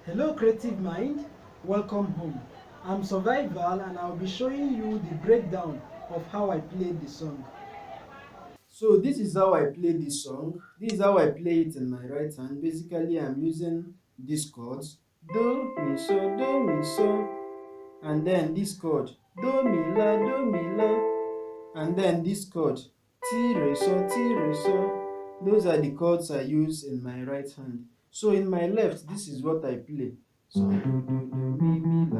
Hello creative mind, welcome home. I'm Survival and I'll be showing you the breakdown of how I played the song. So this is how I play this song. This is how I play it in my right hand. Basically, I'm using these chords. Do, mi, so, and then this chord. Do, mi, la, and then this chord. Ti, re, so. Those are the chords I use in my right hand. So in my left, this is what I play. So do, mi, la.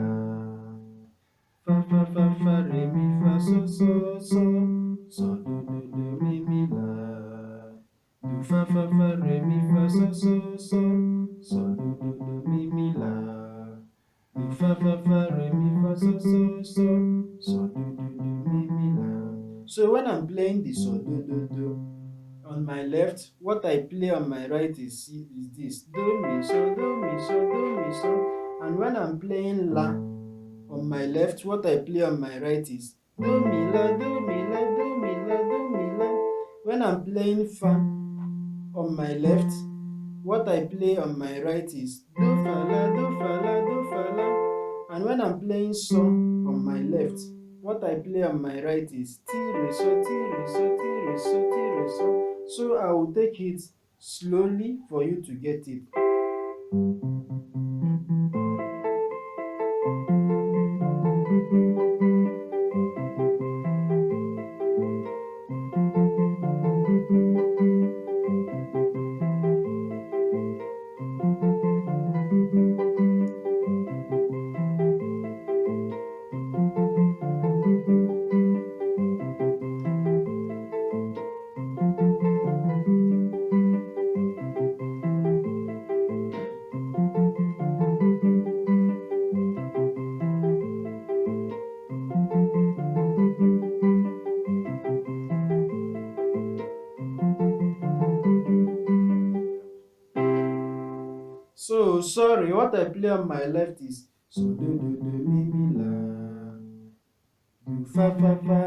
Fa, re, mi, fa, so. So do, mi, la. Do, fa, re, mi, fa, so. So do, mi, la. Do, fa, re, mi, fa, so. So do, mi, la. So when I'm playing the so do, on my left, what I play on my right is this. Do, mi, so, do, mi, so, do, mi, so. And when I'm playing la, on my left, what I play on my right is do mi la, do mi la, do mi la, do mi la. When I'm playing fa on my left, what I play on my right is do fa la, do fa la, do fa la. And when I'm playing so on my left, what I play on my right is ti re so, ti re so, ti re so, ti re so. So I will take it slowly for you to get it. So sorry, what I play on my left is so do mi la. Do fa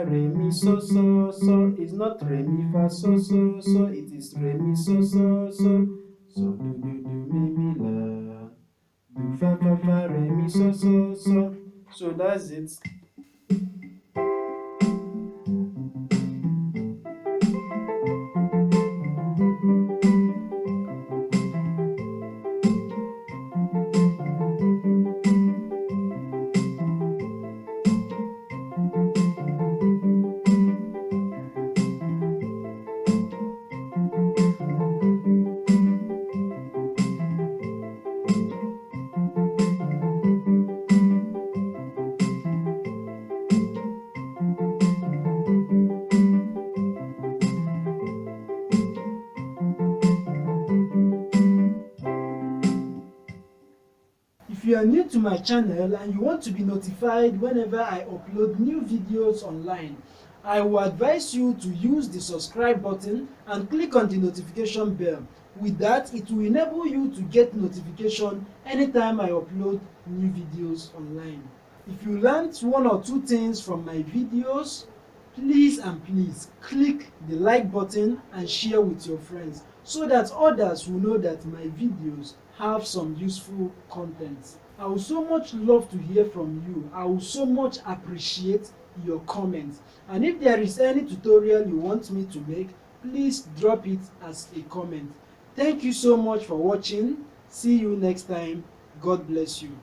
re mi so. It's not re mi fa so. It is re mi so. So do mi la. Do fa re mi so. So that's it. If you are new to my channel and you want to be notified whenever I upload new videos online, I will advise you to use the subscribe button and click on the notification bell. With that, it will enable you to get notification anytime I upload new videos online. If you learned one or two things from my videos, please click the like button and share with your friends so that others will know that my videos have some useful content. I would so much love to hear from you. I would so much appreciate your comments. And if there is any tutorial you want me to make, please drop it as a comment. Thank you so much for watching. See you next time. God bless you.